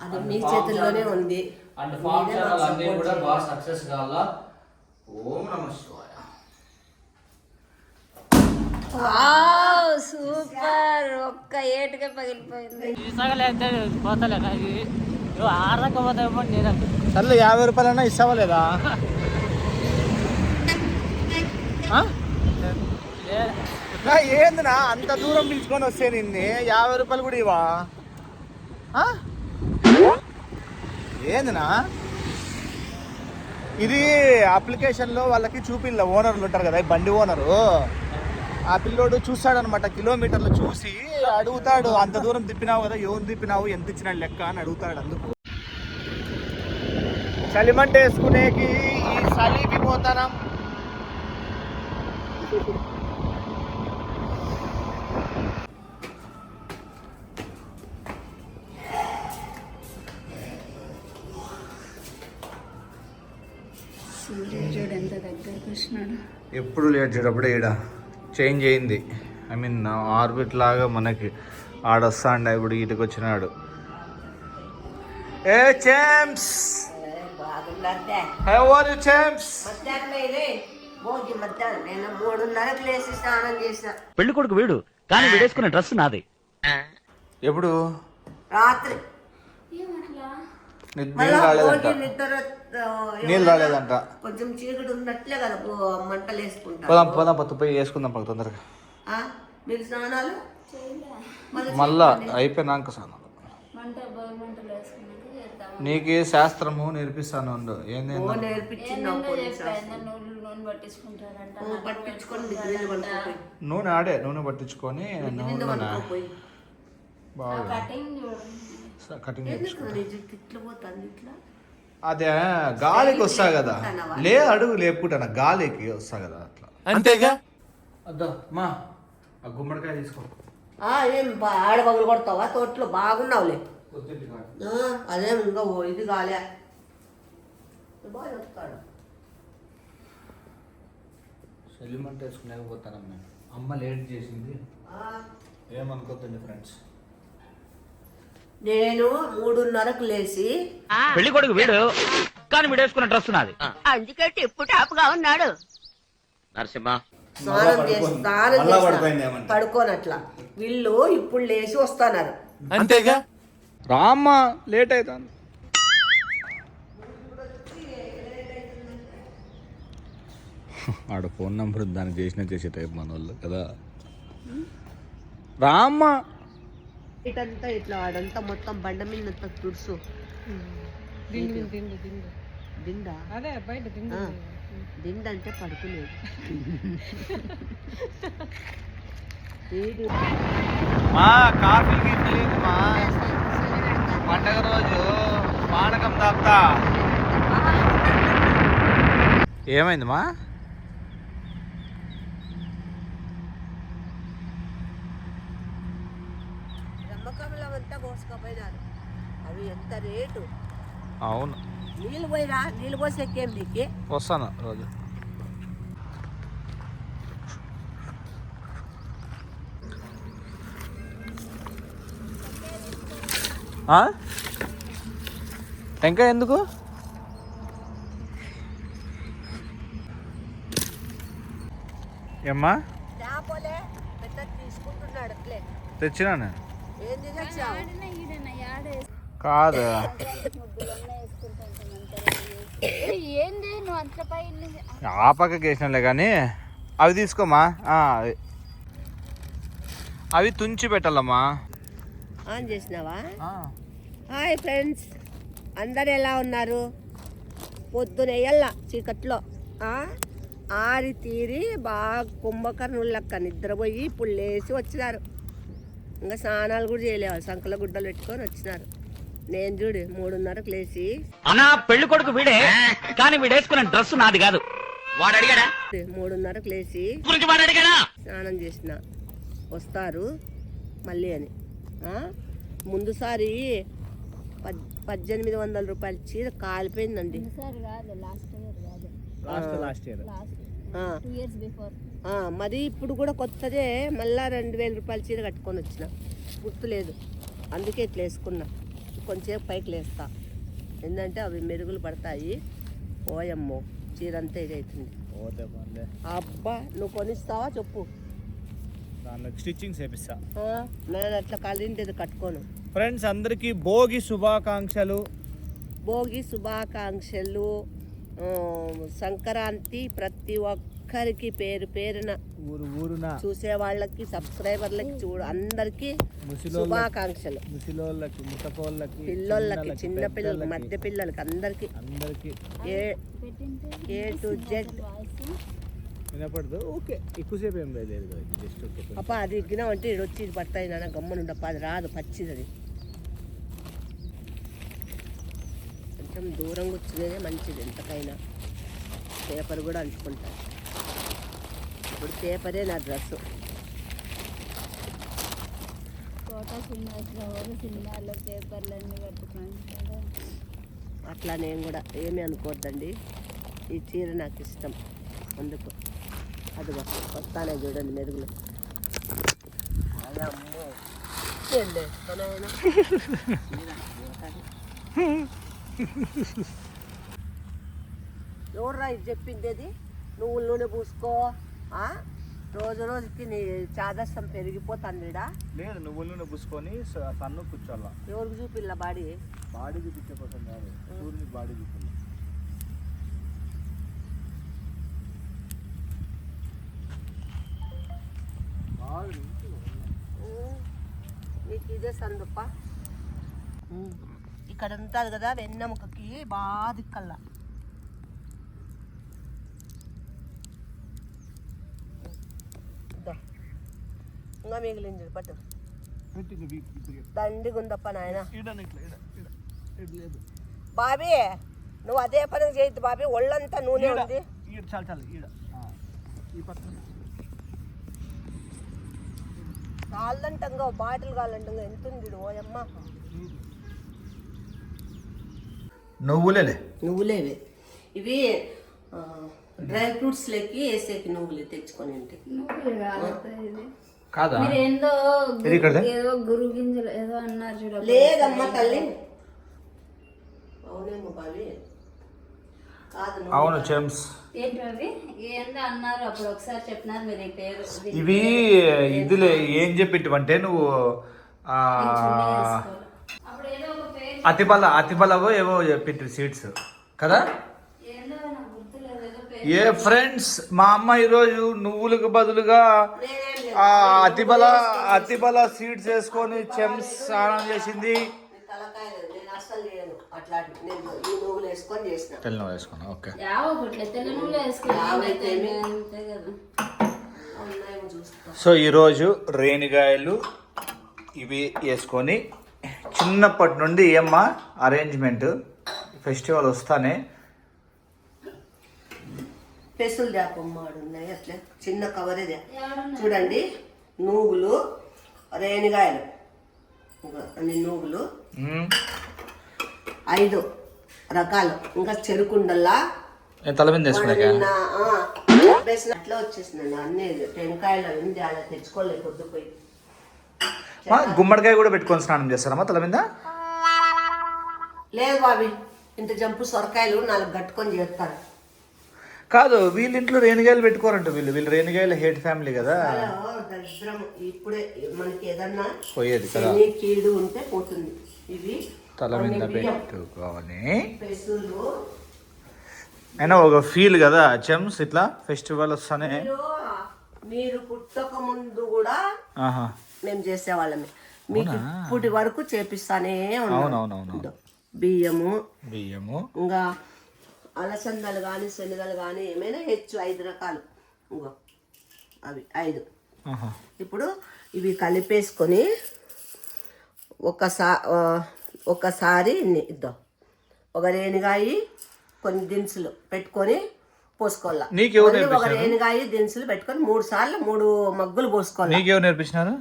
అది మీ చేతుల్లోనే ఉంది. అండ్ ఫామ్ ఛానల్ అన్నీ కూడా బాగా సక్సెస్ కావాలా. ఓం నమః శివాయ. Wow super. ఒక్క ఏటుగా పగిలిపోయింది. సర్లే 50 రూపాయలన్నా ఇస్తావా లేదా? ఏందినా అంత దూరం పిలుచుకొని వస్తే నిన్ను 50 రూపాయలు కూడా ఇవా? ఏందినా ఇది? అప్లికేషన్లో వాళ్ళకి చూపిల్ల ఓనర్లు ఉంటారు కదా, బండి ఓనరు. ఆ పిల్లోడు చూస్తాడనమాట, కిలోమీటర్లు చూసి అడుగుతాడు, అంత దూరం తిప్పినావు కదా, ఎవరు తిప్పినావు, ఎంత ఇచ్చినాడు లెక్క అని అడుగుతాడు. అందుకు చలిమంట వేసుకునేకి ఈ చలికి పోతానం. ఎప్పుడు లేట్ చేయడప్పుడే ఈడ చేంజ్ అయింది. ఐ మీన్ ఆర్బిట్ లాగా మనకి ఆడొస్తాండ. ఇప్పుడు ఇటుకు వచ్చినాడు. Hey champs, how are you champs? నేను 3:30కి లేచి స్నానం చేసిన. పెళ్లి కొడుకు వీడు, కానీ వీడేసుకున్న డ్రెస్ నాది. ఎప్పుడు? రాత్రి నీళ్ళు రాలేదంట. కొంచెం చీకటి ఉన్నట్లే కదా మంటలు వేసుకుంటా. పోదాం పోదాం, పత్తు పోయి వేసుకుందాం పక్క తొందరగా. మీరు స్నానాలు మళ్ళా అయిపోయినాక స్నానాలు. నీకు శాస్త్రము నేర్పిస్తాను. ఏంది నూనె ఆడే, నూనె పట్టించుకొని బాగా కటింగ్ అదే గాలికి వస్తా కదా, అడుగు లేపుకుంటా, గాలికి వస్తా కదా అట్లా. అంతేగా. అద్దా మా ఆ గుమ్మడికాయ తీసుకో. ఏం ఆడ పగులు కొడతావా? తోటలో బాగున్నావులే. అదే ఇంకా ఇది గాలే బాగా చెప్తాడు. సెలిమంట వేసుకునేకపోతానమ్మా. అమ్మ లేట్ చేసింది, ఏమనుకోద్దండి ఫ్రెండ్స్. నేను 3:30కు లేచి పెళ్లి కొడుకు వీడు, కానీ వీడేసుకున్న డ్రెస్ నాది. అందుకే టిప్పు టాప్గా ఉన్నాడు. నరసింహ స్నానం చేసి పడుకోనట్లా. వీళ్ళు ఇప్పుడు లేచి వస్తున్నారు. అంతేగా. రామ్మ లేట్ అవుతాను. ఆడ ఫోన్ నంబర్ దాన్ని చేసే టైప్ మన వాళ్ళు కదా. రామ్మ ఇటంతా ఇట్లా ఆడంతా మొత్తం బండ మీద తుడుసు. దిండా అదే బయట దిండ అంటే పడుకునేది. మా కాఫీ లేదు మా పండగ రోజు పానకం తాపుతా. ఏమైంది మా? రమ్మకములంతా కోసుకపోయినారు. అవి ఎంత రేటు. అవును. నీళ్ళు పోయిరా, నీళ్ళు పోసి ఎక్కేం నీకు. వస్తాను రోజు. టెంకాయ ఎందుకు? ఏమ్మా తీసుకుంటున్నాడు అట్లే. తెచ్చినాను. ఏంది తెచ్చావు? కాదు ఆ పక్కకి వేసినాలే కానీ అవి తీసుకోమా. అవి తుంచి పెట్టాలమ్మా. ఆన్ చేసినావా? హాయ్ ఫ్రెండ్స్, అందరు ఎలా ఉన్నారు? పొద్దున వేయాల చీకట్లో ఆరి తీరి బాగా కుంభకర్ణులక్క నిద్రపోయి ఇప్పుడు లేచి వచ్చినారు. ఇంకా స్నానాలు కూడా చేయలేవు, సంకల గుడ్డలు పెట్టుకొని వచ్చినారు. నేను చూడు 3:30కు లేచి. అన్నా పెళ్లి కొడుకు వీడే, కానీ వీడేసుకున్న డ్రెస్ నాది కాదు. వాడు అడిగాడా? 3:30కు లేచి స్నానం చేసిన వస్తారు మళ్ళీ అని. ముందుసారి 1800 రూపాయల చీర కాలిపోయిందండి. మరి ఇప్పుడు కూడా కొత్తదే మళ్ళా 2000 రూపాయల చీర కట్టుకొని వచ్చిన, గుర్తులేదు, అందుకే ఇట్లా వేసుకున్నా. కొంచెంసేపు పైకి లేస్తా, ఎందుకంటే అవి మెరుగులు పడతాయి. ఓయమ్మో చీర అంతా ఇదవుతుంది. పోతే పనులే. అబ్బా నువ్వు కొనిస్తావా చెప్పు, దానిలో స్టిచ్చింగ్ చేపిస్తా. నేను అట్లా కలింటిది కట్టుకోను. ఫ్రెండ్స్ అందరికీ భోగి శుభాకాంక్షలు. భోగి శుభాకాంక్షలు. సంక్రాంతి ప్రతి ఒక్కరికి పేరు పేరున ఊరున చూసే వాళ్ళకి, సబ్స్క్రైబర్లకి, అందరికి శుభాకాంక్షలు. ముసలోళ్ళకి, ముసకోళ్ళకి, పిల్లోళ్ళకి, చిన్న పిల్లలకి, మధ్య పిల్లలకి, అందరికి ఏ టు జెడ్. వినపడదు. ఓకే, ఎక్కువసేపు ఏం లేదు, జస్ట్ అప్ప అది ఎగ్గినామంటే ఇది వచ్చి ఇది పడతాయి నాన్న, గమ్మనుండప్ప, అది రాదు, పచ్చిది అది. కొంచెం దూరంగా వచ్చినదే మంచిది ఎంతకైనా. పేపర్ కూడా అంటుకుంటాను. ఇప్పుడు పేపరే నా డ్రెస్సు. సినిమాలో పేపర్లన్నీ కట్టుకుంటారు. అట్లా నేను కూడా ఏమీ అనుకోవద్దండి. ఈ చీర నాకు ఇష్టం, అందుకు అది వస్తానే చూడండి మెరుగులు. అమ్మో ఏం లేస్తానైనా ఎవర్రా ఇది చెప్పిండేది? నువ్వుల నూనె పూసుకో, రోజు రోజుకి నీ చాదస్తం పెరిగిపోతుందిడా. లేదు, నువ్వుల నూనె పూసుకొని సన్ను కూర్చోాలా. ఎవరికి చూపిల్ల బాడీ? బాడీ చూపించే కోసం కాదు, సూర్యుని బాడీ చూపించాలి. నీకు ఇదే సందుప్ప. ఇక్కడ ఉంటుంది కదా వెన్నెముకకి బాగా దిక్కల్లా. ఇంకా మిగిలింది పట్టు, దండిగా ఉందప్ప నాయన. బాబీ నువ్వు అదే పని చేయద్దు బాబీ, ఒళ్ళంతా నూనె ఉంది. కాళ్ళంటంగా బాటిల్ కావాలంటంగా ఎంత ఉంది ఓయమ్మ. నువ్వులేవే ఇవి, డ్రై ఫ్రూట్స్ లెక్కి వేసేకి నువ్వులే తెచ్చుకొని కాదా? ఏదో గురు గింజలు ఏదో అన్నారు చూడ. లేదమ్మా తల్లి, అవునేమో బావి కాదు. అవును చెమ్స్. ఏంటవి ఏందో అన్నారు అప్పుడు, ఒకసారి చెప్పినారు మీరు ఈ పేరు. ఇవి ఇదిలే ఏం చెప్పిట్టు నువ్వు అప్పుడు ఏదో ఒక పేరు అతిబలవో ఏవో చెప్పిట్టు సీడ్స్ కదా. ఏందో నాకు గుర్తులేదు, ఏదో పేరు. ఏ ఫ్రెండ్స్, మా అమ్మ ఈరోజు నువ్వులకు బదులుగా అతిబల సీడ్స్ వేసుకొని చెమ్స్ స్నానం చేసింది. తెల్ల నువ్వు వేసుకున్నా. ఓకే, సో ఈరోజు రేణిగాయలు ఇవి వేసుకొని, చిన్నప్పటి నుండి ఏమ్మా అరేంజ్మెంట్, ఫెస్టివల్ వస్తానే పెసులు దాపమ్మాడు ఉన్నాయి అట్లా చిన్న కవరేదే చూడండి. నూగులు, రేణిగాయలు, అన్ని నూగులు 5 రకాలు, ఇంకా చెరుకుండల్లా తల మీద అట్లా వచ్చేసిందండి. అన్ని టెంకాయలు ఉంది అలా తెచ్చుకోలేదు పొద్దుపోయి. గుమ్మడికాయ కూడా పెట్టుకొని స్నానం చేస్తారమ్మా తల మీద? లేదు బాబీ, ఇంత జంపు సొరకాయలు 4 కట్టుకొని చేస్తారు. కాదు, వీళ్ళ ఇంట్లో రేణిగాయలు పెట్టుకోరంట. వీళ్ళు రేణిగాయల హేట్ ఫ్యామిలీ కదా. దరిద్రం ఇప్పుడే మనకి ఏదన్నా పోయేది కదా, కీడు ఉంటే పోతుంది. ఇవి తల మీద పెట్టుకొని పెసులు అయినా ఒక ఫీల్ కదా చెమ్స్. ఇట్లా ఫెస్టివల్ వస్తానే మీరు పుట్టక ముందు కూడా మేము చేసేవాళ్ళమే, మీకు ఇప్పటి వరకు చేపిస్తానే ఉన్నాం. బియ్యము ఇంకా అలసందలు కానీ శనగలు కానీ ఏమైనా 5 రకాలు, ఇంకో అవి 5. ఇప్పుడు ఇవి కలిపేసుకొని ఒకసారి ఇద్దాం. ఒక రేణిగాయ కొన్ని దినుసులు పెట్టుకొని పోసుకోవాలి. ఒక రేణిగాయ దినుసులు పెట్టుకొని 3 సార్లు 3 మగ్గులు పోసుకోవాలి. నీకేమో నేర్పించినారు?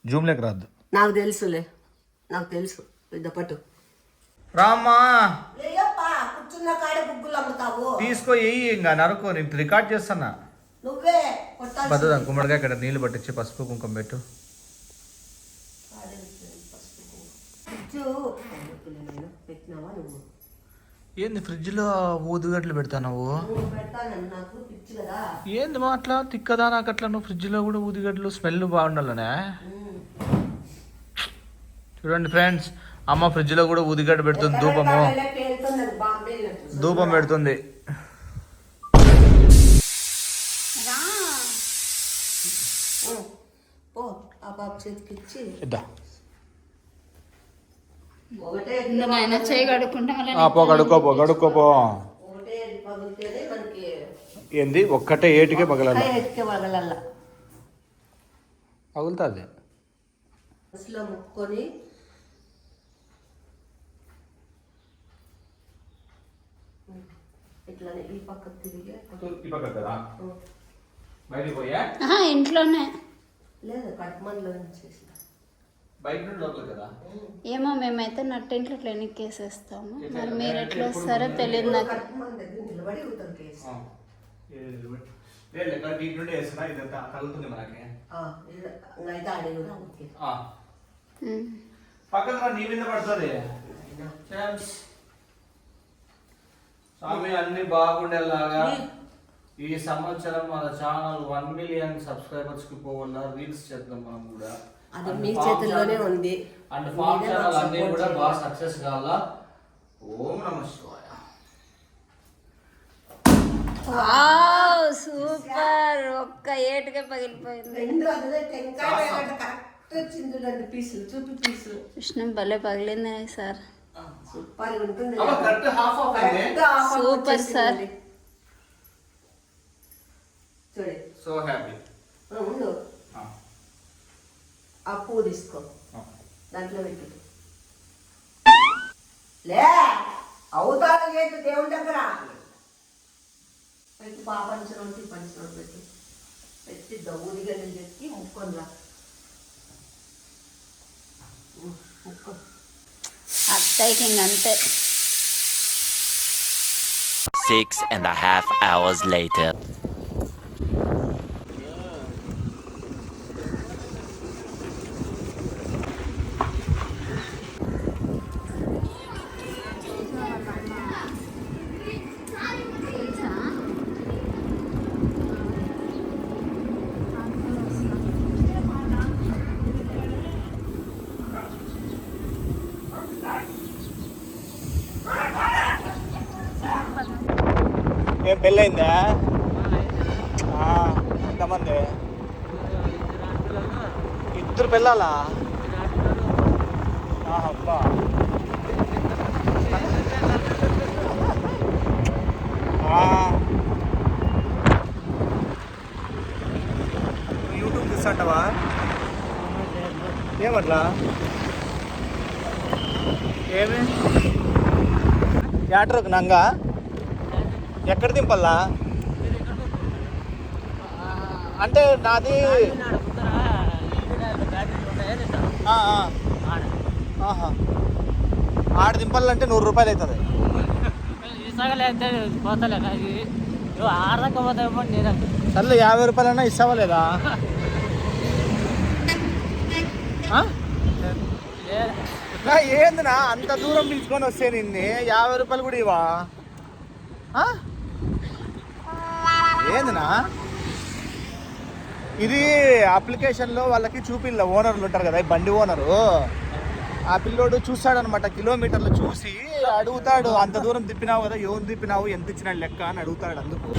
జూమ్లోకి రాదు. నాకు తెలుసులే, నాకు తెలుసు. పెద్ద పట్టు రామ్మా, కూర్చున్న కాడ బుగ్గులు అమ్ముతావు, తీసుకో ఇంకా నరకు. నేను రికార్డ్ చేస్తున్నా. నువ్వే పద్ధతి గుమ్మడికాయ ఇక్కడ నీళ్ళు పట్టించి పసుపు కుంకుమ పెట్టు. పెట్టినావా నువ్వు? ఏంది ఫ్రిడ్జ్లో ఊదుగడ్డలు పెడతావు? నువ్వు పెడతానని నాకు పిచ్చి కదా. ఏంది మా అట్లా తిక్కదా నాకు అట్లా? నువ్వు ఫ్రిడ్జ్లో కూడా ఊదిగడ్డలు స్మెల్ బాగుండాలనే. చూడండి ఫ్రెండ్స్, అమ్మ ఫ్రిడ్జ్లో కూడా ఊదిగడ్డ పెడుతుంది, ధూపము పేలుతుంది, అది బాంబే వెళ్ళినట్టు. ధూపం పెడుతుంది. ఓ ఆ పాప చేతికి ఇచ్చి ఇద్దా ఒకటే ఆయన చేయి కడుక్కుంటా పో గడుక్కోపో. ఒకటే పగిలితేనే మనకి ఏంది ఒక్కటే ఏటికే పగలాలి. ఎత్తికే పగలల్లా. పగులుతుంది. బస్సులో ముక్కొని ఇట్లానే ఈ పక్క తిరిగి బయటికి పోయా ఇంట్లోనే లేదు కట్మన్లో చేసిన బయట నుండి లోపల కదా. ఏమో మేమైతే నట్టింట్లో ఇట్లా ఎన్నికేసేస్తాము. మరి మీరు ఎట్లా వస్తారో తెలియదు నాకు. కట్మన్ దగ్గర నిలబడి ఉత్తరం కేసు తగులుతుంది మనకి. అయితే ఆడే కూడా ఓకే. పక్కన నీ మీద పడుతుంది. స్వామి అన్ని బాగుండేలాగా ఈ సంవత్సరం మన ఛానల్ 1 మిలియన్ సబ్స్క్రైబర్స్ కి పోవాలా, రీల్స్ చేద్దాం మనం కూడా. అది మీ చేతుల్లోనే ఉంది. అండ్ ఫామ్ ఛానల్ అన్ని కూడా బాగా సక్సెస్ కావాలా. ఓం నమః శివాయ. Wow super. ఒక్క ఏటుగా పగిలిపోయింది. రెండు అదే టెంకాయ కరెక్ట్ వచ్చింది. రెండు పీసులు చూపి పీసులు కృష్ణం భలే పగిలింది సార్. సూపర్ ఉంటుంది. కరెక్ట్ హాఫ్ ఆఫ్ అయింది. Super sir. చూడే సో హ్యాపీ. ఉండు, ఆ పువ్వు తీసుకో, దాంట్లో పెట్టు. లే అవుతాడు లేదు దేవుడి దగ్గర పెట్టి పంచినోటి పెట్టి పెట్టి దౌడిగా తెచ్చి ముక్కొని రా. ముక్కు అత్తయ్యకి ఇంకంతే. 6.5 hours later. ఏం పెళ్ళయిందా? ఎంతమంది? 2 పిల్లలా? అబ్బా యూట్యూబ్ చూస్తాంటవా? ఏమట్లా? ఏమి యాట్రకు నంగా ఎక్కడ దింపల్లా? అంటే నాది ఆడ దింపాలంటే 100 రూపాయలు అవుతుంది. సర్లే 50 రూపాయలన్నా ఇస్తావా లేదా? ఏందినా అంత దూరం పిలుచుకొని వస్తే నిన్ను 50 రూపాయలు కూడా ఇవా? ఏందినా ఇది అప్లికేషన్లో వాళ్ళకి చూపిల్ల, ఓనర్లు ఉంటారు కదా, బండి ఓనరు. ఆ పిల్లోడు చూస్తాడనమాట, కిలోమీటర్లు చూసి అడుగుతాడు, అంత దూరం తిప్పినావు కదా, ఎవరు తిప్పినావు, ఎంత ఇచ్చినాడు లెక్క అని అడుగుతాడు. అందుకు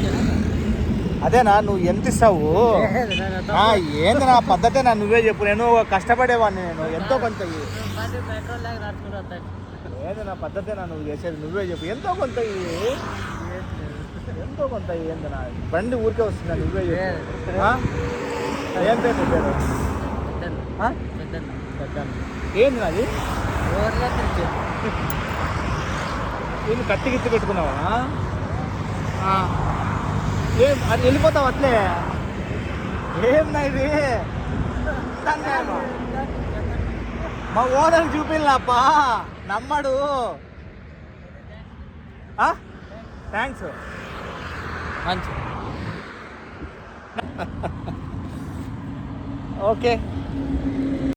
అదేనా నువ్వు ఎంత ఇస్తావు? ఏంది నా పద్ధతేనా? నువ్వే చెప్పు. నేను కష్టపడేవాడిని, నేను ఎంతో కొంత. ఏంది నా పద్ధతేనా నువ్వు చేసేది? నువ్వే చెప్పు. ఎంతో కొంత ఎంతో కొంత ఏందనా? బండి ఊరికే వస్తుందా? నువ్వే చెప్పు. ఏం పేరు పేరు? ఏంది నాది? ఏంది కత్తి గిత్తి పెట్టుకున్నావా? ఏం అది వెళ్ళిపోతావు అట్లే? ఏం నా ఇది? మా ఓనర్ చూపిల్లప్పా, నమ్మడు. థ్యాంక్స్. మంచి ఓకే.